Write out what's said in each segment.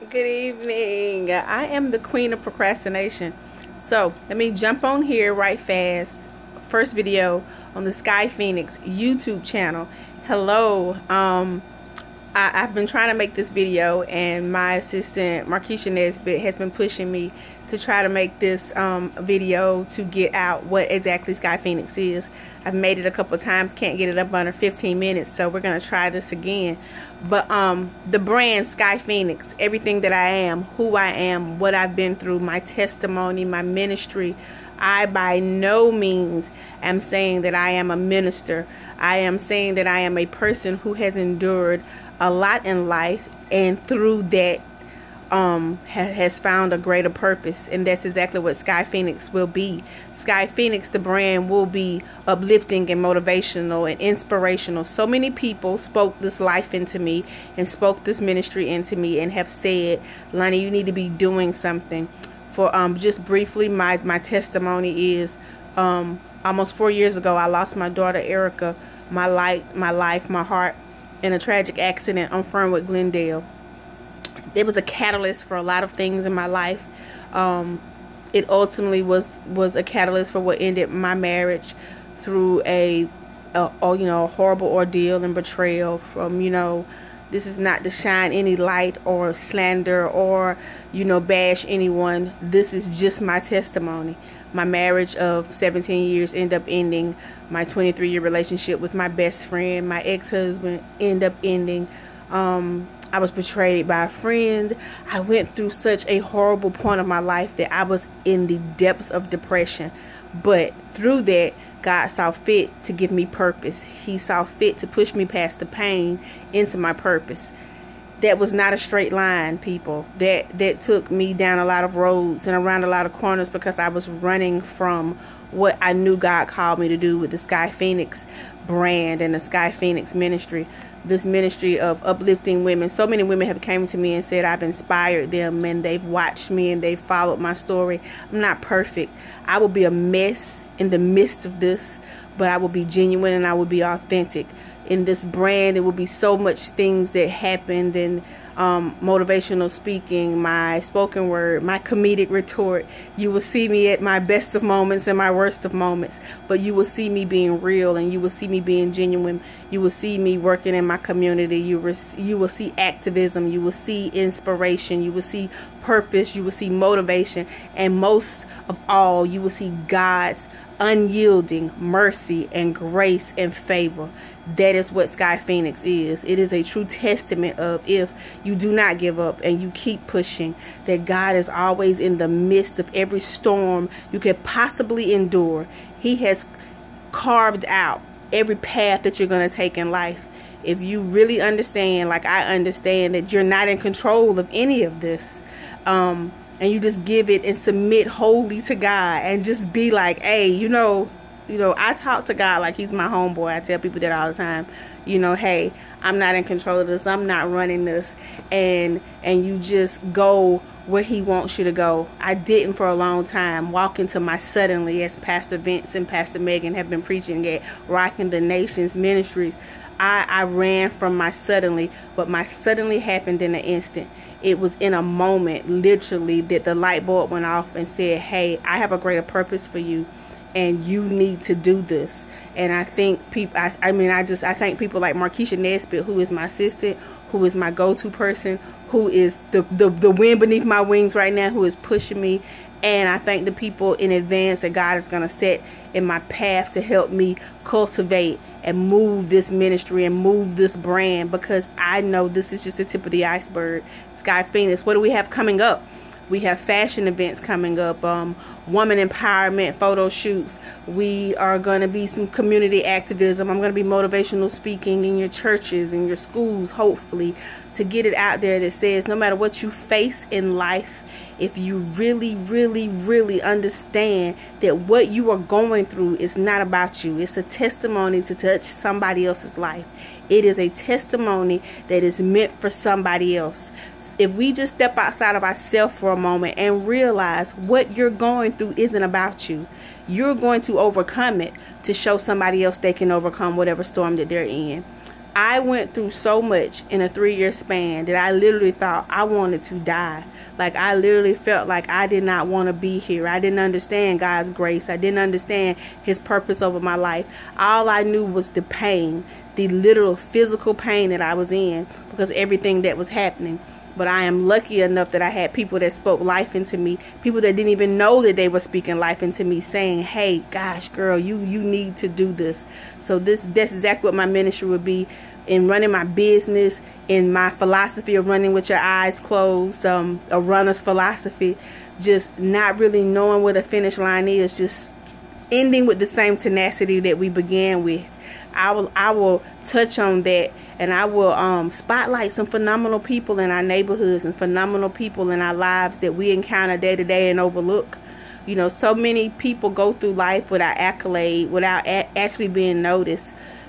Good evening. I am the queen of procrastination. So let me jump on here right fast. First video on the SkyPhoenix YouTube channel. Hello. I've been trying to make this video, and my assistant Markeisha Nesbitt has been pushing me to try to make this video to get out what exactly SkyPhoenix is. I've made it a couple of times, can't get it up under 15 minutes, so we're gonna try this again. But the brand SkyPhoenix, everything that I am, who I am, what I've been through, my testimony, my ministry, I by no means am saying that I am a minister. I am saying that I am a person who has endured a lot in life, and through that has found a greater purpose, and that's exactly what SkyPhoenix will be. SkyPhoenix, the brand, will be uplifting and motivational and inspirational. So many people spoke this life into me and spoke this ministry into me and have said, Lonnie, you need to be doing something. For just briefly, my testimony is almost 4 years ago, I lost my daughter Erica, my life, my heart, in a tragic accident on Fernwood, Glendale. It was a catalyst for a lot of things in my life. It ultimately was a catalyst for what ended my marriage through a horrible ordeal and betrayal from, this is not to shine any light or slander or, bash anyone. This is just my testimony. My marriage of 17 years ended up ending. My 23-year relationship with my best friend, my ex-husband, ended up ending. I was betrayed by a friend. I went through such a horrible point of my life that I was in the depths of depression. But through that, God saw fit to give me purpose. He saw fit to push me past the pain into my purpose. That was not a straight line, people. That took me down a lot of roads and around a lot of corners, because I was running from what I knew God called me to do with the SkyPhoenix brand and the SkyPhoenix ministry. This ministry of uplifting women. So many women have came to me and said I've inspired them, and they've watched me and they've followed my story. I'm not perfect. I will be a mess in the midst of this, but I will be genuine and I will be authentic. In this brand, there will be so much things that happened, and motivational speaking, my spoken word, my comedic retort. You will see me at my best of moments and my worst of moments, but you will see me being real, and you will see me being genuine. You will see me working in my community. You will see activism. You will see inspiration. You will see purpose. You will see motivation, and most of all, you will see God's unyielding mercy and grace and favor. That is what SkyPhoenix is. It is a true testament of, if you do not give up and you keep pushing, that God is always in the midst of every storm you could possibly endure. He has carved out every path that you're going to take in life. If you really understand, like I understand, that you're not in control of any of this, and you just give it and submit wholly to God, and just be like, hey, I talk to God like he's my homeboy. I tell people that all the time. Hey, I'm not in control of this. I'm not running this. And you just go where he wants you to go. I didn't for a long time walk into my suddenly, as Pastor Vince and Pastor Megan have been preaching at Rocking the Nations Ministries. I ran from my suddenly, but my suddenly happened in an instant. It was in a moment, literally, that the light bulb went off and said, hey, I have a greater purpose for you, and you need to do this. And I think people, I thank people like Markeisha Nesbitt, who is my assistant, who is my go-to person, who is the wind beneath my wings right now, who is pushing me. And I thank the people in advance that God is going to set in my path to help me cultivate and move this ministry and move this brand, because I know this is just the tip of the iceberg. SkyPhoenix, what do we have coming up? We have fashion events coming up, woman empowerment photo shoots. We are going to be some community activism. I'm going to be motivational speaking in your churches, in your schools, hopefully, to get it out there that says no matter what you face in life, if you really, really, really understand that what you are going through is not about you. It's a testimony to touch somebody else's life. It is a testimony that is meant for somebody else. If we just step outside of ourselves for a moment and realize what you're going through isn't about you, you're going to overcome it to show somebody else they can overcome whatever storm that they're in. I went through so much in a 3-year span that I literally thought I wanted to die. Like, I literally felt like I did not want to be here. I didn't understand God's grace. I didn't understand his purpose over my life. All I knew was the pain, the literal physical pain that I was in because of everything that was happening. But I am lucky enough that I had people that spoke life into me, people that didn't even know that they were speaking life into me, saying, hey, gosh, girl, you need to do this. So that's exactly what my ministry would be in running my business, in my philosophy of running with your eyes closed, a runner's philosophy, just not really knowing where the finish line is, just ending with the same tenacity that we began with. I will touch on that, and I will spotlight some phenomenal people in our neighborhoods and phenomenal people in our lives that we encounter day to day and overlook. You know, so many people go through life without accolade, without actually being noticed,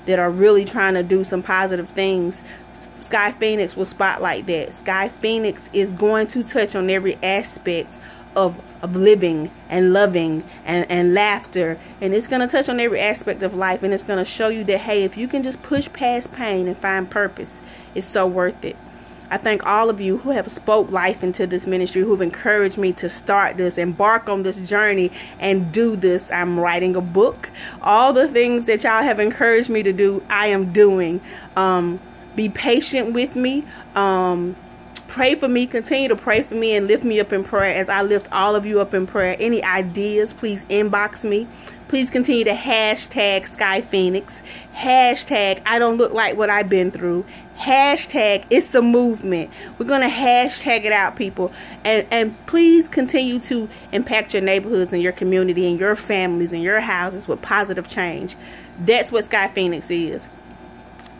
that are really trying to do some positive things. SkyPhoenix will spotlight that. SkyPhoenix is going to touch on every aspect of living and loving and laughter, and it's going to touch on every aspect of life, and it's going to show you that, hey, if you can just push past pain and find purpose, it's so worth it. I thank all of you who have spoke life into this ministry, who've encouraged me to start this, embark on this journey, and do this. I'm writing a book. All the things that y'all have encouraged me to do, I am doing. Be patient with me. Pray for me. Continue to pray for me and lift me up in prayer as I lift all of you up in prayer. Any ideas, please inbox me. Please continue to hashtag SkyPhoenix. Hashtag I don't look like what I've been through. Hashtag it's a movement. We're going to hashtag it out, people. And please continue to impact your neighborhoods and your community and your families and your houses with positive change. That's what SkyPhoenix is.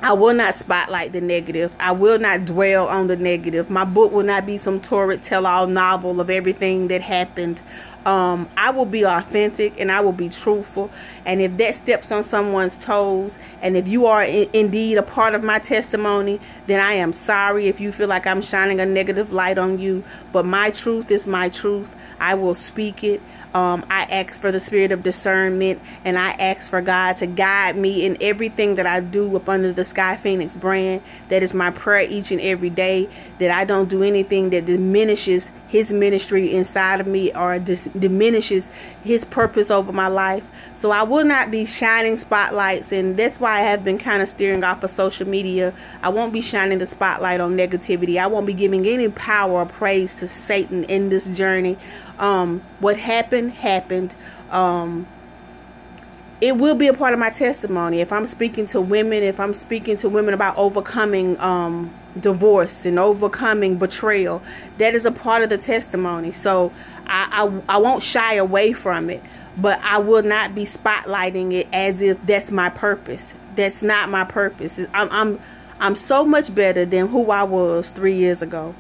I will not spotlight the negative. I will not dwell on the negative. My book will not be some torrid tell-all novel of everything that happened. I will be authentic and I will be truthful. And if that steps on someone's toes, and if you are indeed a part of my testimony, then I am sorry if you feel like I'm shining a negative light on you. But my truth is my truth. I will speak it. I ask for the spirit of discernment, and I ask for God to guide me in everything that I do up under the SkyPhoenix brand. That is my prayer each and every day, that I don't do anything that diminishes his ministry inside of me or diminishes his purpose over my life. So I will not be shining spotlights, and that's why I have been kind of steering off of social media. I won't be shining the spotlight on negativity. I won't be giving any power or praise to Satan in this journey. What happened. It will be a part of my testimony. If I'm speaking to women, about overcoming divorce and overcoming betrayal, that is a part of the testimony. So I won't shy away from it, but I will not be spotlighting it as if that's my purpose. That's not my purpose. I'm so much better than who I was 3 years ago.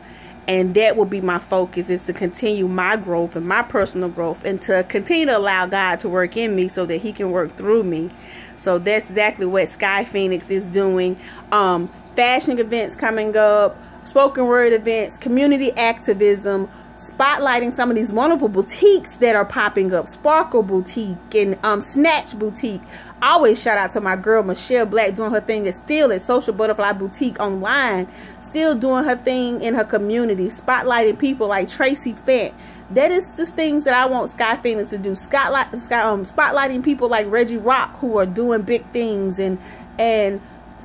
And that will be my focus, is to continue my growth and my personal growth, and to continue to allow God to work in me so that he can work through me. So that's exactly what SkyPhoenix is doing. Fashion events coming up, spoken word events, community activism, spotlighting some of these wonderful boutiques that are popping up. Sparkle Boutique and Snatch Boutique. I always shout out to my girl Michelle Black, doing her thing still at Social Butterfly Boutique online, still doing her thing in her community, spotlighting people like Tracy Fent. That is the things that I want SkyPhoenix to do. Spotlighting people like Reggie Rock, who are doing big things, and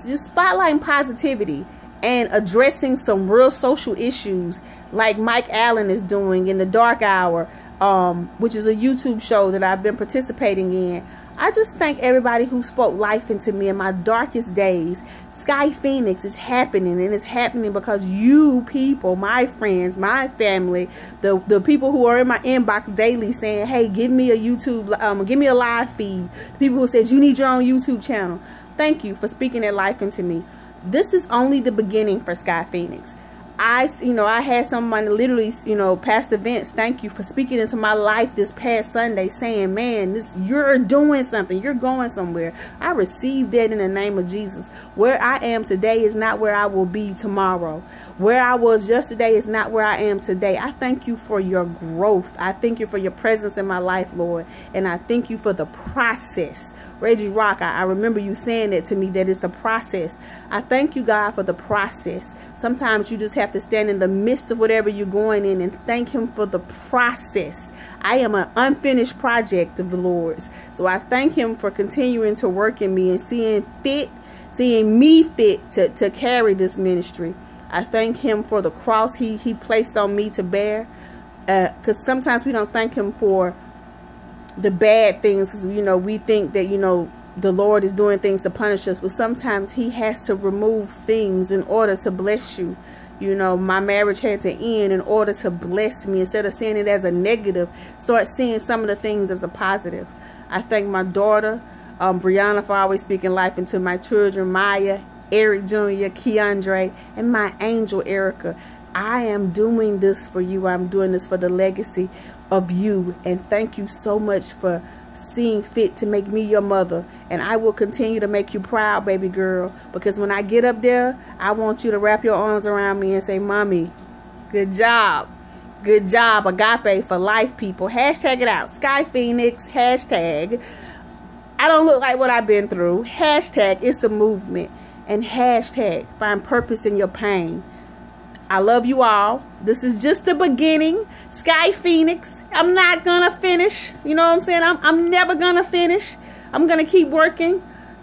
just spotlighting positivity and addressing some real social issues like Mike Allen is doing in The Dark Hour, which is a YouTube show that I've been participating in. I just thank everybody who spoke life into me in my darkest days. SkyPhoenix is happening, and it's happening because you people, my friends, my family, the people who are in my inbox daily saying, hey, give me a YouTube, give me a live feed. The people who said you need your own YouTube channel. Thank you for speaking that life into me. This is only the beginning for SkyPhoenix. I had someone literally, past events, thank you for speaking into my life this past Sunday, saying, man, you're doing something, you're going somewhere. I received that in the name of Jesus. Where I am today is not where I will be tomorrow. Where I was yesterday is not where I am today. I thank you for your growth. I thank you for your presence in my life, Lord. And I thank you for the process Reggie Rock, I remember you saying that to me, that it's a process. I thank you, God, for the process. Sometimes you just have to stand in the midst of whatever you're going in and thank him for the process. I am an unfinished project of the Lord's. So I thank him for continuing to work in me and seeing me fit to carry this ministry. I thank him for the cross he placed on me to bear. Because sometimes we don't thank him for the bad things. You know, we think that, you know, the Lord is doing things to punish us, but sometimes he has to remove things in order to bless you. You know, my marriage had to end in order to bless me. Instead of seeing it as a negative, start seeing some of the things as a positive. I thank my daughter, Brianna, for always speaking life into my children, Maya, Eric Jr., Keandre, and my angel, Erica. I am doing this for you. I'm doing this for the legacy of you. And thank you so much for seeing fit to make me your mother. And I will continue to make you proud, baby girl. Because when I get up there, I want you to wrap your arms around me and say, Mommy, good job. Good job. Agape for life, people. Hashtag it out. SkyPhoenix. Hashtag I don't look like what I've been through. Hashtag it's a movement. And hashtag find purpose in your pain. I love you all. This is just the beginning. SkyPhoenix. I'm not gonna finish. You know what I'm saying? I'm never gonna finish. I'm gonna keep working.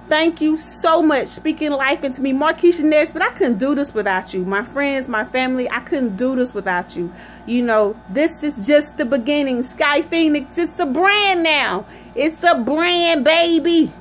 Thank you so much. Speaking life into me. Markeisha Nesbitt, I couldn't do this without you. My friends, my family, I couldn't do this without you. You know, this is just the beginning. SkyPhoenix, it's a brand now. It's a brand, baby.